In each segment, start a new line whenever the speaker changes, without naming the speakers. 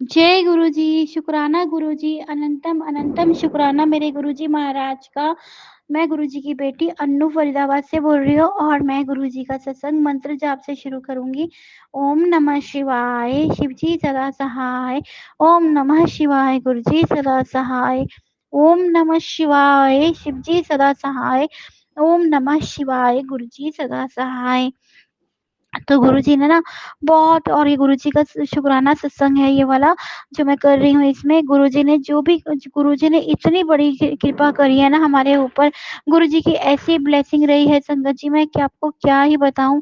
जय गुरुजी, शुक्राना गुरुजी, अनंतम अनंतम शुक्राना मेरे गुरुजी महाराज का। मैं गुरुजी की बेटी अन्नू फरीदाबाद से बोल रही हूँ और मैं गुरुजी का सत्संग मंत्र जाप से शुरू करूंगी। ओम नमः शिवाय, शिवजी सदा सहाय। ओम नमः शिवाय, गुरुजी सदा सहाय। ओम नमः शिवाय, शिवजी सदा सहाय। ओम नमः शिवाय, गुरुजी सदा सहाय। तो गुरुजी ने ना बहुत, और ये गुरुजी का शुक्राना सत्संग है ये वाला जो मैं कर रही हूँ। इसमें गुरुजी ने जो भी, गुरुजी ने इतनी बड़ी कृपा करी है ना हमारे ऊपर। गुरुजी की ऐसी ब्लेसिंग रही है संगत जी, मैं क्या आपको क्या ही बताऊं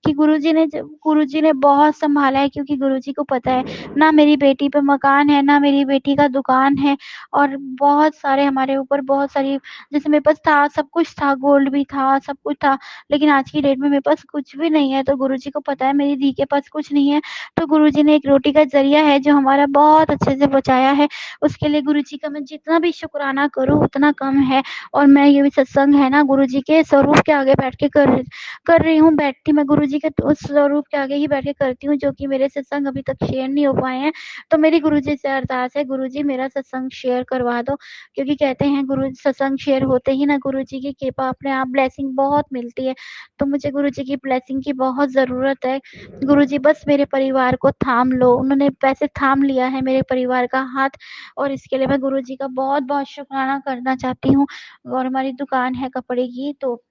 कि गुरुजी ने बहुत संभाला है, क्योंकि गुरुजी को पता है ना मेरी बेटी पे मकान है, ना मेरी बेटी का दुकान है, और बहुत सारे हमारे ऊपर बहुत सारी, जैसे मेरे पास था, सब कुछ था, गोल्ड भी था, सब कुछ था, लेकिन आज की डेट में मेरे पास कुछ भी नहीं है। तो गुरुजी को पता है मेरी धी के पास कुछ नहीं है, तो गुरुजी ने एक रोटी का जरिया है जो हमारा बहुत अच्छे से बचाया है। उसके लिए गुरुजी का मैं जितना भी शुक्राना करूँ उतना कम है। और मैं ये भी सत्संग है ना गुरुजी के स्वरूप के आगे बैठ के कर रही हूँ, बैठती मैं गुरुजी के उस स्वरूप के आगे ही बैठ के करती हूँ, जो कि मेरे सत्संग अभी तक शेयर नहीं हो पाए हैं। तो मेरी गुरुजी से अरदास है, गुरुजी मेरा सत्संग शेयर करवा दो, क्योंकि कहते हैं गुरु सत्संग शेयर होते ही ना गुरुजी की कृपा अपने आप ब्लेसिंग बहुत मिलती है। तो मुझे गुरुजी की ब्लेसिंग की बहुत ज़रूरत है। गुरुजी बस मेरे परिवार को थाम लो, उन्होंने वैसे थाम लिया है मेरे परिवार का हाथ, और इसके लिए मैं गुरुजी का बहुत बहुत शुक्राना करना चाहती हूँ। और हमारी दुकान है कपड़े की, तो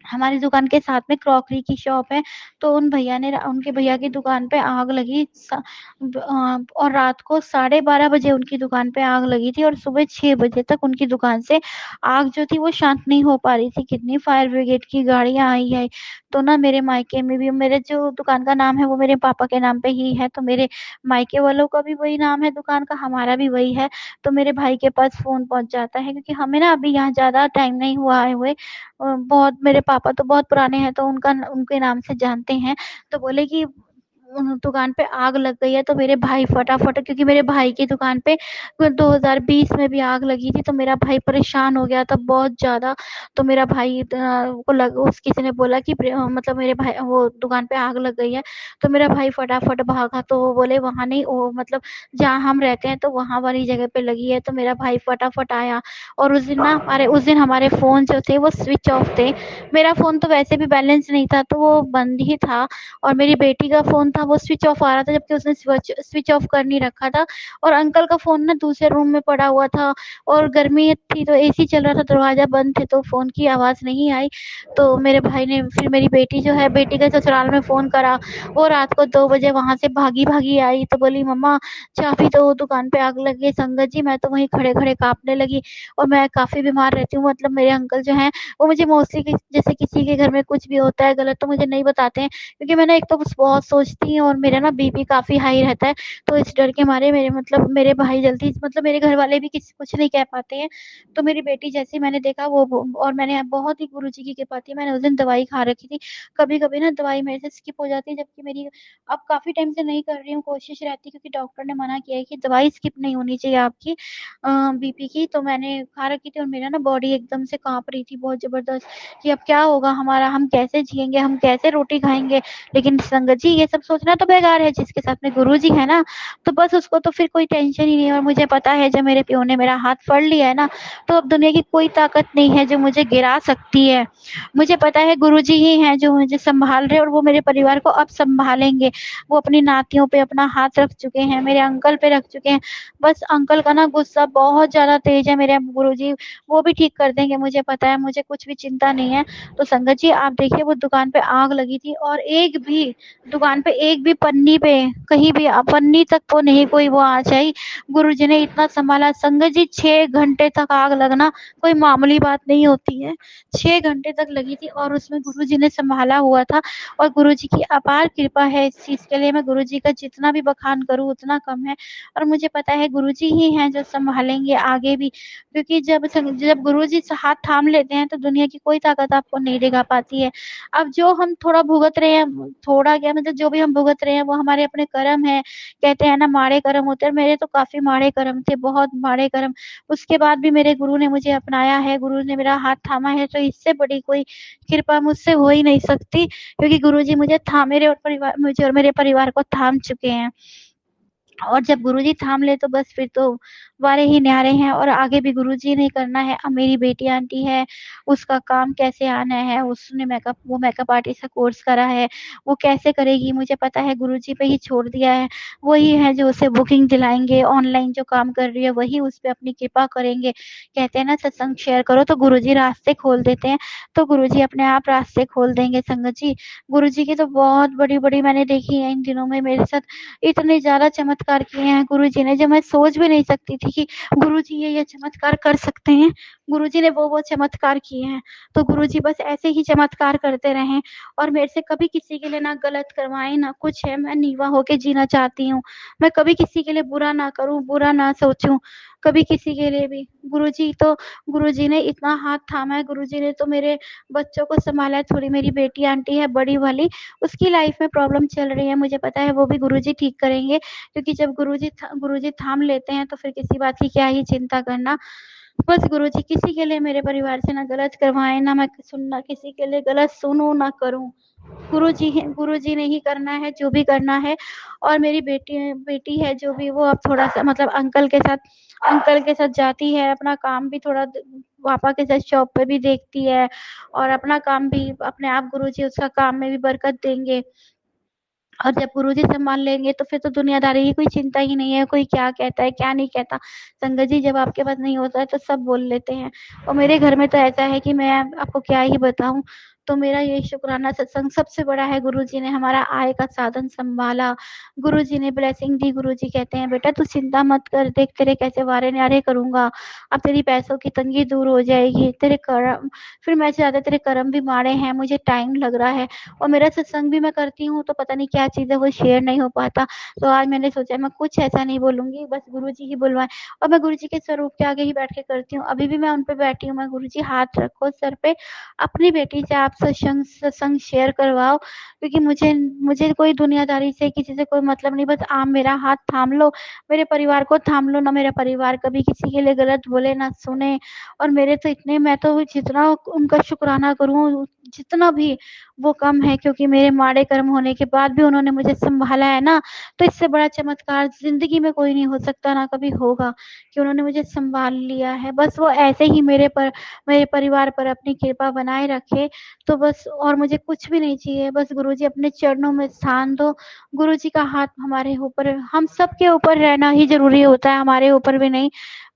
हमारी दुकान के साथ में क्रॉकरी की शॉप है। तो उनके भैया की दुकान पे आग लगी और रात को 12:30 बजे उनकी दुकान पे आग लगी थी, और सुबह 6 बजे तक उनकी दुकान से आग जो थी वो शांत नहीं हो पा रही थी। कितनी फायर ब्रिगेड की गाड़ियां आई है। तो ना मेरे मायके में भी, मेरे जो दुकान का नाम है वो मेरे पापा के नाम पे ही है, तो मेरे मायके वालों का भी वही नाम है दुकान का, हमारा भी वही है। तो मेरे भाई के पास फोन पहुंच जाता है, क्योंकि हमें ना अभी यहाँ ज्यादा टाइम नहीं हुआ है हुए। बहुत, मेरे पापा तो बहुत पुराने हैं, तो उनके नाम से जानते हैं। तो बोले कि दुकान पे आग लग गई है। तो मेरे भाई फटाफट, क्योंकि मेरे भाई की दुकान पे 2020 में भी आग लगी थी, तो मेरा भाई परेशान हो गया था बहुत ज्यादा। तो मेरा भाई को लग उस किसी ने बोला कि मतलब मेरे भाई वो दुकान पे आग लग गई है। तो मेरा भाई फटाफट भागा, तो वो बोले वहां नहीं, वो मतलब जहाँ हम रहते हैं तो वहां वाली जगह पे लगी है। तो मेरा भाई फटाफट आया, और उस दिन हमारे फ़ोन जो थे वो स्विच ऑफ थे। मेरा फ़ोन तो वैसे भी बैलेंस नहीं था, तो वो बंद ही था, और मेरी बेटी का फ़ोन था वो स्विच ऑफ आ रहा था, जबकि उसने स्विच ऑफ कर नहीं रखा था। और अंकल का फ़ोन ना दूसरे रूम में पड़ा हुआ था, और गर्मी थी तो एसी चल रहा था, दरवाज़ा बंद थे, तो फ़ोन की आवाज़ नहीं आई। तो मेरे भाई ने फिर मेरी बेटी जो है, बेटी के ससुराल में फ़ोन करा। वो रात को 2 बजे वहाँ से भागी-भागी आई, तो बोली मम्मा चाबी दो, दुकान पे आग लग गई। संगत जी मैं तो वहीं खड़े-खड़े काँपने लगी। और मैं काफ़ी बीमार रहती हूँ, मतलब मेरे अंकल जो हैं वो मुझे मोस्टली जैसे किसी के घर में कुछ भी होता है गलत तो मुझे नहीं बताते हैं, क्योंकि मैं ना एक तो बहुत सोचती हूँ, और मेरा ना बीपी काफ़ी हाई रहता है। तो इस डर के मारे मेरे भाई जल्दी, मतलब मेरे घर वाले भी किसी कुछ नहीं कह पाते हैं। तो मेरी बेटी जैसे ही मैंने देखा और मैंने बहुत ही गुरुजी की कृपा थी, मैंने उस दिन दवाई खा रखी थी। कभी-कभी ना दवाई मेरे से स्किप हो जाती है, जबकि मेरी अब काफ़ी टाइम से नहीं कर रही हूँ, कोशिश रहती है, क्योंकि डॉक्टर ने मना किया है कि दवाई स्किप नहीं होनी चाहिए आपकी बीपी की। तो मैंने खा रखी थी, और मेरा ना बॉडी एकदम से काँप रही थी बहुत ज़बरदस्त कि अब क्या होगा हमारा, हम कैसे जिएँगे, हम कैसे रोटी खाएँगे। लेकिन संगत जी ये सब सोचना तो बेकार है, जिसके साथ में गुरुजी है ना, तो बस उसको तो फिर कोई टेंशन ही नहीं है। और मुझे पता है जब मेरे प्यो ने मेरा हाथ पकड़ लिया है ना, तो अब दुनिया की कोई ताकत नहीं है जो मुझे गिरा सकती है। मुझे पता है गुरुजी ही हैं जो मुझे सँभाल रहे हैं, और वो मेरे परिवार को अब सँभालेंगे। वो अपनी नातियों पे अपना हाथ रख चुके हैं, मेरे अंकल पे रख चुके हैं। बस अंकल का ना गुस्सा बहुत ज़्यादा तेज़ है, मेरे गुरुजी वो भी ठीक कर देंगे, मुझे पता है, मुझे कुछ भी चिंता नहीं है। तो संगत जी आप देखिए वो दुकान पे आग लगी थी, और एक भी दुकान पे एक भी पन्नी पे कहीं भी पन्नी तक तो नहीं कोई वो आँच आई। गुरुजी ने इतना सँभाला। संगत जी 6 घंटे तक आग लगना कोई मामूली बात नहीं होती है। 6 घंटे तक लगी थी, और उसमें गुरुजी ने सँभाला हुआ था, और गुरुजी की अपार कृपा है इस चीज़ के लिए। मैं गुरुजी का जितना भी बखान करूँ उतना कम है, और मुझे पता है गुरुजी ही हैं जो सँभालेंगे आगे भी, क्योंकि जब गुरुजी से हाथ थाम लेते हैं तो दुनिया की कोई ताकत आपको नहीं डिगा पाती है। अब जो हम थोड़ा भुगत रहे हैं, थोड़ा क्या मतलब जो भी हम भुगत रहे हैं वो हमारे अपने कर्म है। कहते हैं ना माड़े कर्म होते हैं, मेरे तो काफ़ी माड़े कर्म थे, बहुत माड़े कर्म। उसके बाद भी मेरे गुरु ने मुझे अपनाया है, गुरु ने मेरा हाथ थामा है, तो इससे बड़ी कोई कृपा मुझसे हो ही नहीं सकती, क्योंकि गुरुजी मुझे और मेरे परिवार को थाम चुके हैं। और जब गुरुजी थाम ले तो बस फिर तो वारे ही न्यारे हैं, और आगे भी गुरुजी ने करना है। अब मेरी बेटी आंटी है, उसका काम कैसे आना है, उसने वो मेकअप आर्टिस्ट का कोर्स करा है, वो कैसे करेगी मुझे पता है, गुरुजी पे ही छोड़ दिया है। वही है जो उसे बुकिंग दिलाएंगे, ऑनलाइन जो काम कर रही है वही उस पे अपनी कृपा करेंगे। कहते हैं ना सत्संग शेयर करो तो गुरुजी रास्ते खोल देते हैं, तो गुरुजी अपने आप रास्ते खोल देंगे संगत जी। गुरुजी की तो बहुत बड़ी बड़ी मैंने देखी है इन दिनों में मेरे साथ, इतने ज़्यादा चमत्कार किए हैं गुरुजी ने, जो मैं सोच भी नहीं सकती थी कि गुरुजी ये चमत्कार कर सकते हैं। गुरुजी ने वो चमत्कार किए हैं, तो गुरुजी बस ऐसे ही चमत्कार करते रहें, और मेरे से कभी किसी के लिए ना गलत करवाएं ना कुछ है। मैं नीवा होके जीना चाहती हूँ, मैं कभी किसी के लिए बुरा ना करूँ, बुरा ना सोचूं, कभी किसी के लिए भी। गुरुजी ने इतना हाथ थामा है, गुरुजी ने तो मेरे बच्चों को संभाला है। थोड़ी मेरी बेटी आंटी है बड़ी वाली, उसकी लाइफ में प्रॉब्लम चल रही है, मुझे पता है वो भी गुरुजी ठीक करेंगे, क्योंकि जब गुरुजी थाम लेते हैं तो फिर किसी बात की क्या ही चिंता करना। बस गुरुजी किसी के लिए मेरे परिवार से ना गलत करवाएं, ना मैं सुनना किसी के लिए गलत सुनूं ना करूं। गुरुजी ने ही करना है जो भी करना है। और मेरी बेटी है जो भी, वो अब थोड़ा सा मतलब अंकल के साथ जाती है, अपना काम भी थोड़ा पापा के साथ शॉप पे भी देखती है, और अपना काम भी अपने आप गुरुजी उसका काम में भी बरकत देंगे। और जब गुरुजी संभाल लेंगे तो फिर तो दुनियादारी की कोई चिंता ही नहीं है, कोई क्या कहता है क्या नहीं कहता। संगत जी जब आपके पास नहीं होता है तो सब बोल लेते हैं, और मेरे घर में तो ऐसा है कि मैं आपको क्या ही बताऊं। तो मेरा ये शुक्राना सत्संग सबसे बड़ा है। गुरुजी ने हमारा आय का साधन संभाला, गुरुजी ने ब्लेसिंग दी। गुरुजी कहते हैं बेटा तू चिंता मत कर, देख तेरे कैसे वारे न्यारे करूंगा, अब तेरी पैसों की तंगी दूर हो जाएगी, तेरे कर्म, फिर मैं चाहता तेरे कर्म भी माड़े हैं, मुझे टाइम लग रहा है, और मेरा सत्संग भी मैं करती हूँ तो पता नहीं क्या चीज़ है वो शेयर नहीं हो पाता। तो आज मैंने सोचा मैं कुछ ऐसा नहीं बोलूँगी, बस गुरुजी ही बुलवाएँ, और मैं गुरुजी के स्वरूप के आगे ही बैठ के करती हूँ। अभी भी मैं उन पे बैठी हूँ, मैं गुरुजी हाथ रखो सर पे, अपनी बेटी से आप सत्संग शेयर करवाओ, क्योंकि मुझे मुझे कोई दुनियादारी से किसी से कोई मतलब नहीं, बस आप मेरा हाथ थाम लो, मेरे परिवार को थाम लो, ना मेरा परिवार कभी किसी के लिए गलत बोले ना सुने। और मेरे तो इतने, मैं तो जितना उनका शुक्राना करूँ जितना भी वो कम है, क्योंकि मेरे माड़े कर्म होने के बाद भी उन्होंने मुझे संभाला है ना, तो इससे बड़ा चमत्कार जिंदगी में कोई नहीं हो सकता, ना कभी होगा, कि उन्होंने मुझे संभाल लिया है। बस वो ऐसे ही मेरे परिवार पर अपनी कृपा बनाए रखे, तो बस और मुझे कुछ भी नहीं चाहिए। बस गुरुजी अपने चरणों में स्थान दो, गुरुजी का हाथ हमारे ऊपर, हम सबके ऊपर रहना ही जरूरी होता है, हमारे ऊपर भी नहीं।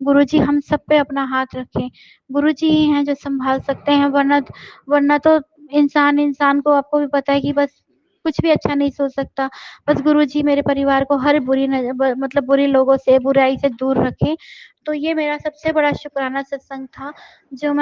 गुरुजी हम सब पे अपना हाथ रखें, गुरुजी ही हैं जो संभाल सकते हैं, वरना तो इंसान को, आपको भी पता है कि बस कुछ भी अच्छा नहीं सोच सकता। बस गुरुजी मेरे परिवार को हर मतलब बुरे लोगों से, बुराई से दूर रखें। तो ये मेरा सबसे बड़ा शुक्राना सत्संग था जो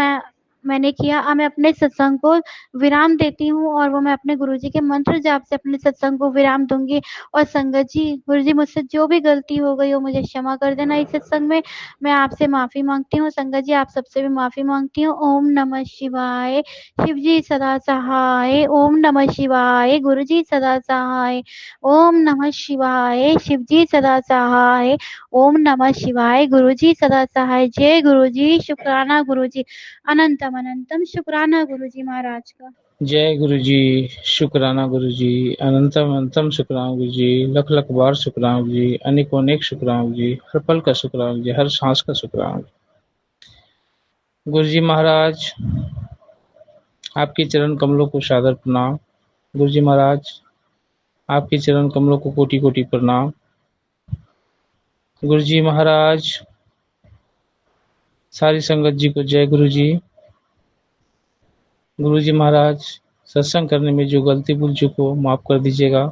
मैंने किया। अब मैं अपने सत्संग को विराम देती हूँ, और वो मैं अपने गुरुजी के मंत्र जाप से अपने सत्संग को विराम दूंगी। और संगत जी, गुरुजी मुझसे जो भी गलती हो गई हो मुझे क्षमा कर देना इस सत्संग में, मैं आपसे माफी मांगती हूँ। संगत जी आप सबसे भी माफी मांगती हूँ। ओम नमः शिवाय। शिवजी सदा सहाय। ओम नमः शिवाय। गुरुजी सदा सहाय। ओम नमः शिवाय। शिवजी सदा सहाय। ओम नमः शिवाय। गुरुजी सदा सहाय। जय गुरुजी। शुक्राना गुरुजी, अनंतम अनंतम शुक्राना गुरुजी महाराज का।
जय गुरु जी। शुक्राना गुरु जी। अनंतम अनंतम शुक्राना गुरु जी। लख लख बार शुक्राना गुरु जी। अनेकों अनेक शुक्राना गुरु जी। हर पल का शुक्राना गुरु जी। हर सांस का शुक्राना गुरु जी महाराज। आपके चरण कमलों को सादर प्रणाम। गुरु जी महाराज आपके चरण कमलों को कोटि कोटि प्रणाम। गुरु जी महाराज सारी संगत जी को जय गुरु जी। गुरु जी महाराज सत्संग करने में जो गलती भूल चुको माफ कर दीजिएगा।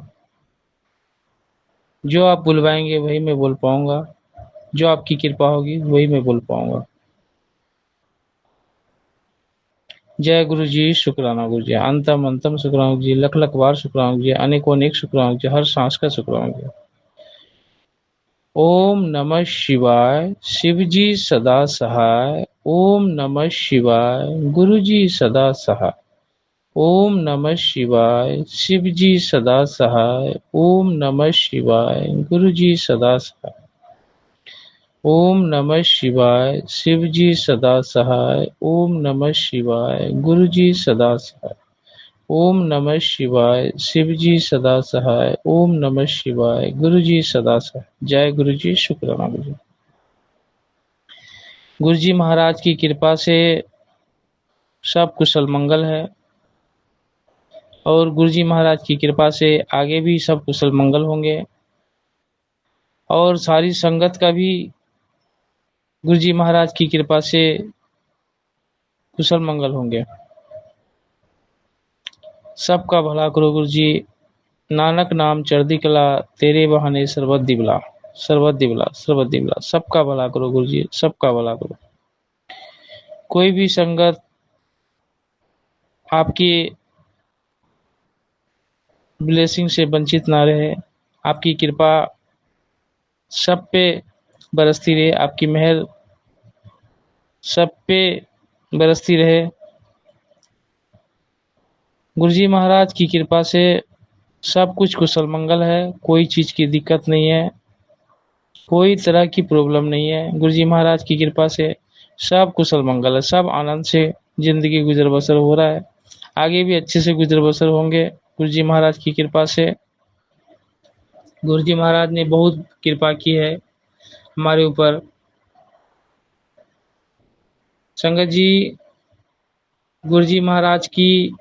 जो आप बुलवाएंगे वही मैं बोल पाऊंगा, जो आपकी कृपा होगी वही मैं बोल पाऊंगा। जय गुरु जी। शुक्राना गुरु जी। अंतम अंतम शुक्राना गुरु जी। लख लख बार शुक्राना गुरु जी। अनेकों अनेक शुक्राना गुरु जी। हर सांस का शुक्राना गुरु जी। ओम नमः शिवाय। शिव जी सदा सहाय। ओम नमः शिवाय। गुरु जी सदा सहाय। ओम नमः शिवाय। शिव जी सदा सहाय। ओम नमः शिवाय। गुरु जी सदा सहाय। ओम नमः शिवाय। शिव जी सदा सहाय। ओम नमः शिवाय। गुरु जी सदा सहाय। ओम नमः शिवाय। शिव जी सदा सहाय। ओम नमः शिवाय। गुरु जी सदा सहाय। जय गुरु जी। शुक्राना गुरु जी। गुरु जी महाराज की कृपा से सब कुशल मंगल है और गुरु जी महाराज की कृपा से आगे भी सब कुशल मंगल होंगे और सारी संगत का भी गुरु जी महाराज की कृपा से कुशल मंगल होंगे। सबका भला करो गुरु जी। नानक नाम चढ़दी कला, तेरे बहाने सरबत दिबला, सरबत दिबला, सरबत दिबला। सबका भला करो गुरु जी, सबका भला करो। कोई भी संगत आपकी ब्लेसिंग से वंचित ना रहे। आपकी कृपा सब पे बरसती रहे, आपकी मेहर सब पे बरसती रहे। गुरु जी महाराज की कृपा से सब कुछ कुशल मंगल है, कोई चीज़ की दिक्कत नहीं है, कोई तरह की प्रॉब्लम नहीं है। गुरु जी महाराज की कृपा से सब कुशल मंगल है, सब आनंद से जिंदगी गुजर बसर हो रहा है, आगे भी अच्छे से गुजर बसर होंगे गुरु जी महाराज की कृपा से। गुरु जी महाराज ने बहुत कृपा की है हमारे ऊपर। संगत जी, गुरु जी महाराज की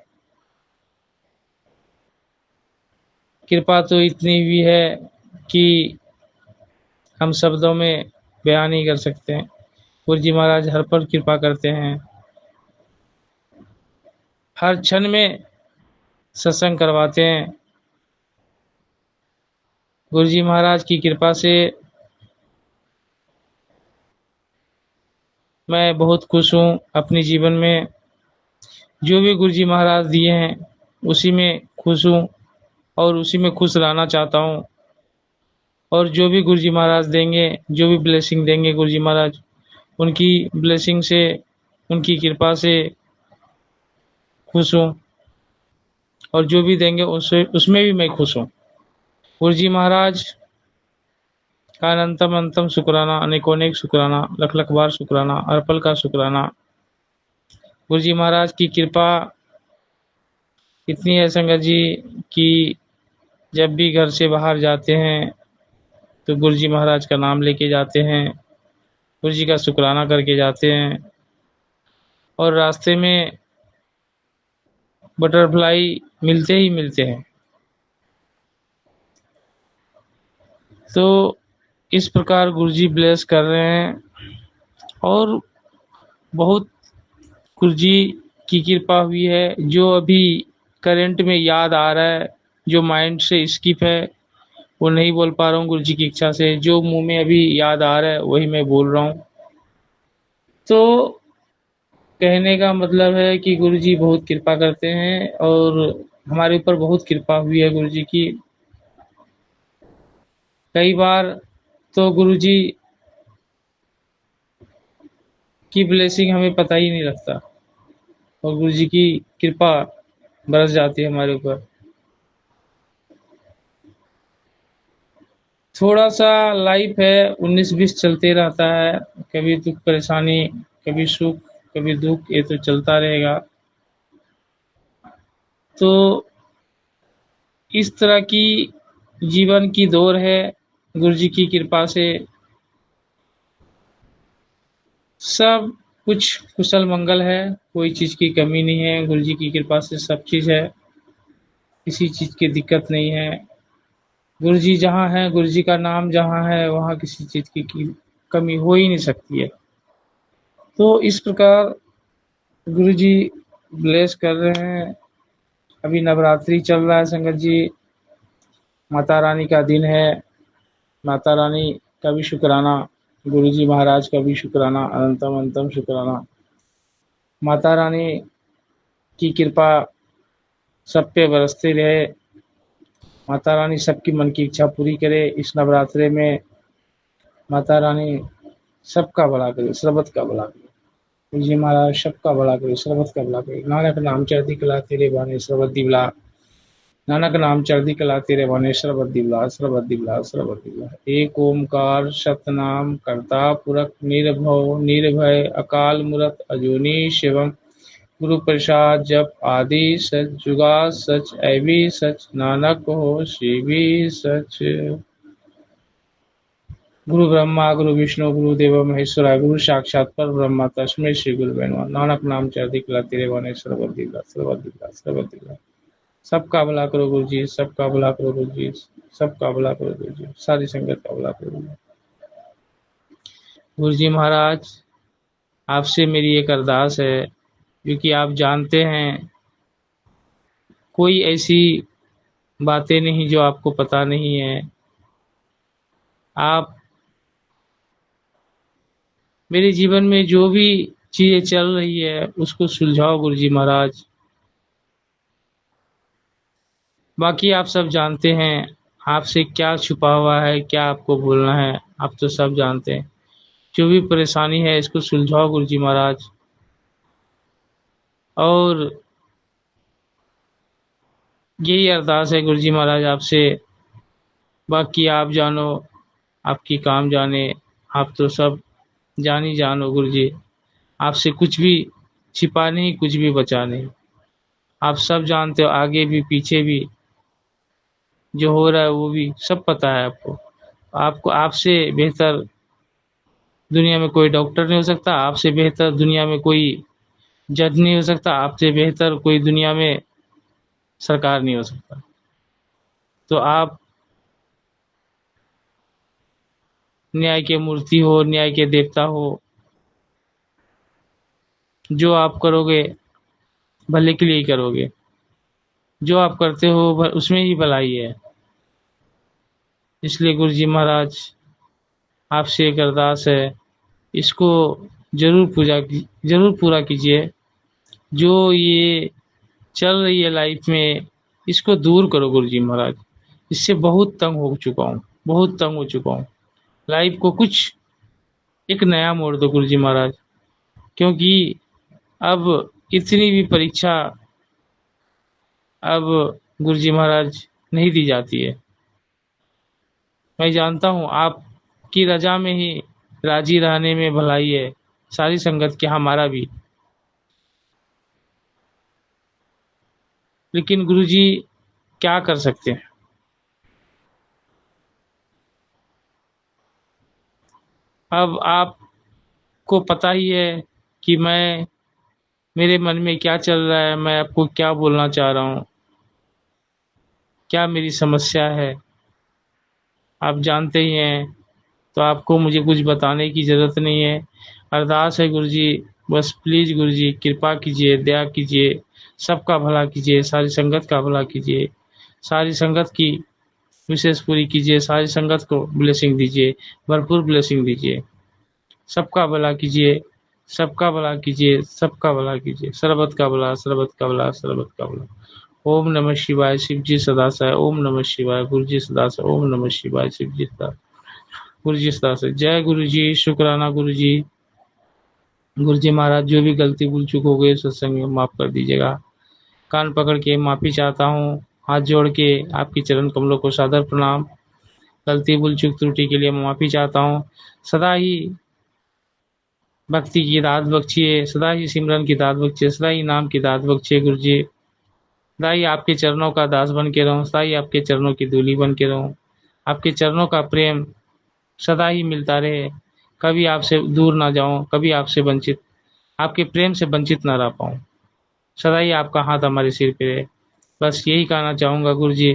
कृपा तो इतनी भी है कि हम शब्दों में बयान नहीं कर सकते हैं। गुरु जी महाराज हर पल कृपा करते हैं, हर क्षण में सत्संग करवाते हैं। गुरु जी महाराज की कृपा से मैं बहुत खुश हूँ अपने जीवन में। जो भी गुरु जी महाराज दिए हैं उसी में खुश हूँ और उसी में खुश रहना चाहता हूँ। और जो भी गुरु जी महाराज देंगे, जो भी ब्लेसिंग देंगे गुरु जी महाराज, उनकी ब्लेसिंग से, उनकी कृपा से खुश हूँ और जो भी देंगे उसमें भी मैं खुश हूँ। गुरु जी महाराज का अनंतम अनंतम शुक्राना, अनेकोनेक शुक्राना, लख लख बार शुक्राना, हर पल का शुक्राना। गुरु जी महाराज की कृपा इतनी है संगत जी कि जब भी घर से बाहर जाते हैं तो गुरु जी महाराज का नाम लेके जाते हैं, गुरु जी का शुक्राना करके जाते हैं और रास्ते में बटरफ्लाई मिलते ही मिलते हैं। तो इस प्रकार गुरु जी ब्लेस कर रहे हैं और बहुत गुरु जी की कृपा हुई है। जो अभी करंट में याद आ रहा है, जो माइंड से स्किप है, वो नहीं बोल पा रहा हूँ गुरु जी की इच्छा से। जो मुंह में अभी याद आ रहा है वही मैं बोल रहा हूँ। तो कहने का मतलब है कि गुरु जी बहुत कृपा करते हैं और हमारे ऊपर बहुत कृपा हुई है गुरु जी की। कई बार तो गुरु जी की ब्लेसिंग हमें पता ही नहीं लगता और गुरु जी की कृपा बरस जाती है हमारे ऊपर। थोड़ा सा लाइफ है 19-20 चलते रहता है, कभी दुख परेशानी, कभी सुख, कभी दुख, ये तो चलता रहेगा। तो इस तरह की जीवन की दौर है। गुरु जी की कृपा से सब कुछ कुशल मंगल है, कोई चीज़ की कमी नहीं है। गुरु जी की कृपा से सब चीज़ है, किसी चीज़ की दिक्कत नहीं है। गुरु जी जहाँ है, गुरु जी का नाम जहाँ है, वहाँ किसी चीज़ की कमी हो ही नहीं सकती है। तो इस प्रकार गुरु जी ब्लेस कर रहे हैं। अभी नवरात्रि चल रहा है संगत जी, माता रानी का दिन है। माता रानी का भी शुक्राना, गुरु जी महाराज का भी शुक्राना, अनंतम अनंतम शुक्राना। माता रानी की कृपा सब पे बरसती रहे। माता रानी सबकी मन की इच्छा पूरी करे इस नवरात्रे में। माता रानी सबका भला करे, सर्वत का भला करे। गुरु जी महाराज सबका भला करे, सर्वत का भला करे। नानक नाम चढ़ती कला तेरे बाने सर्वत दिवला। नानक नाम चढ़ती कला तेरे बाने सर्वत दिवला, सर्वत दिवला, सर्वत दिवला। एक ओमकार सतनाम करता पुरख निर्भव निर्भय अकाल मूरत अजूनी शिवम गुरु प्रसाद जप आदि सच, जुगा सच, ऐवी सच, नानक हो शिवी सच। गुरु ब्रह्मा गुरु विष्णु गुरु देव महेश्वरा, गुरु साक्षात पर ब्रह्मा तस्मै श्री गुरुवे नमः। नानक नाम चढ़ती कला तेरे बने सर्वत दिला सर्वत दिला सर्वत दिला। सबका भला करो गुरु जी, सबका भला करो गुरु जी, सबका भला करो गुरु जी, सारी संगत का भला करो गुरु जी। महाराज आपसे मेरी एक अरदास है, क्योंकि आप जानते हैं कोई ऐसी बातें नहीं जो आपको पता नहीं है। आप मेरे जीवन में जो भी चीजें चल रही है उसको सुलझाओ गुरु जी महाराज। बाकी आप सब जानते हैं आपसे क्या छुपा हुआ है, क्या आपको बोलना है, आप तो सब जानते हैं। जो भी परेशानी है इसको सुलझाओ गुरु जी महाराज। और यही अरदास है गुरु जी महाराज आपसे। बाकी आप जानो, आपकी काम जाने, आप तो सब जान ही जानो गुरु जी। आपसे कुछ भी छिपा नहीं, कुछ भी बचा नहीं। आप सब जानते हो, आगे भी पीछे भी जो हो रहा है वो भी सब पता है आपको। आपको आपसे बेहतर दुनिया में कोई डॉक्टर नहीं हो सकता, आपसे बेहतर दुनिया में कोई जज नहीं हो सकता, आपसे बेहतर कोई दुनिया में सरकार नहीं हो सकता। तो आप न्याय के मूर्ति हो, न्याय के देवता हो। जो आप करोगे भले के लिए ही करोगे, जो आप करते हो उसमें ही भलाई है। इसलिए गुरु जी महाराज आपसे एक अरदास है, इसको जरूर पूरा कीजिए। जो ये चल रही है लाइफ में इसको दूर करो गुरु जी महाराज। इससे बहुत तंग हो चुका हूँ, बहुत तंग हो चुका हूँ। लाइफ को कुछ एक नया मोड़ दो गुरु जी महाराज, क्योंकि अब इतनी भी परीक्षा अब गुरु जी महाराज नहीं दी जाती है। मैं जानता हूँ आपकी रजा में ही राजी रहने में भलाई है, सारी संगत के, हमारा भी। लेकिन गुरु जी क्या कर सकते हैं। अब आपको पता ही है कि मेरे मन में क्या चल रहा है, मैं आपको क्या बोलना चाह रहा हूँ, क्या मेरी समस्या है, आप जानते ही हैं। तो आपको मुझे कुछ बताने की ज़रूरत नहीं है। अरदास है गुरु जी, बस प्लीज़ गुरु जी कृपा कीजिए, दया कीजिए, सबका भला कीजिए, सारी संगत का भला कीजिए, सारी संगत की विशेष पूरी कीजिए, सारी संगत को ब्लेसिंग दीजिए, भरपूर ब्लेसिंग दीजिए, सबका भला कीजिए, सबका भला कीजिए, सबका भला कीजिए, सर्वत का भला, सर्वत का भला, सर्वत का भला। ओम नमः शिवाय, शिव जी सदा सहाय। ओम नमः शिवाय, गुरु जी सदा सहाय। ओम नमः शिवाय, शिव जी सदा, गुरु जी सदा सहाय। जय गुरु जी, शुक्राना गुरु जी। गुरु जी महाराज जो भी गलती भूल चूक हो गई सत्संग में माफ कर दीजिएगा। कान पकड़ के माफी चाहता हूँ, हाथ जोड़ के आपकी चरण कमलों को सादर प्रणाम। गलती भूल चूक त्रुटि के लिए माफी चाहता हूँ। सदा ही भक्ति की दात बख्शिए, सदा ही सिमरन की दात बख्शिए, सदा ही नाम की दात बख्शिए गुरु जी। सदा ही आपके चरणों का दास बन के रहूं, सदा ही आपके चरणों की धूली बन के रहूं। आपके चरणों का प्रेम सदा ही मिलता रहे, कभी आपसे दूर ना जाऊं, कभी आपसे वंचित, आपके प्रेम से वंचित ना रह पाऊं। सदा ही आपका हाथ हमारे सिर पे रहे, बस यही कहना चाहूँगा गुरु जी।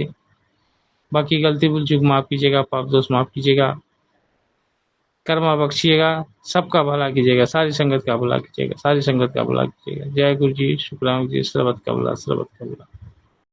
बाकी गलती भूल चूक माफ़ कीजिएगा, पाप दोष माफ़ कीजिएगा, कर्मा बख्शिएगा, सबका भला कीजिएगा, सारी संगत का भला कीजिएगा, सारी संगत का भला कीजिएगा। जय गुरु जी, शुक्राना जी, सर्वत का भला, सर्वत का भला।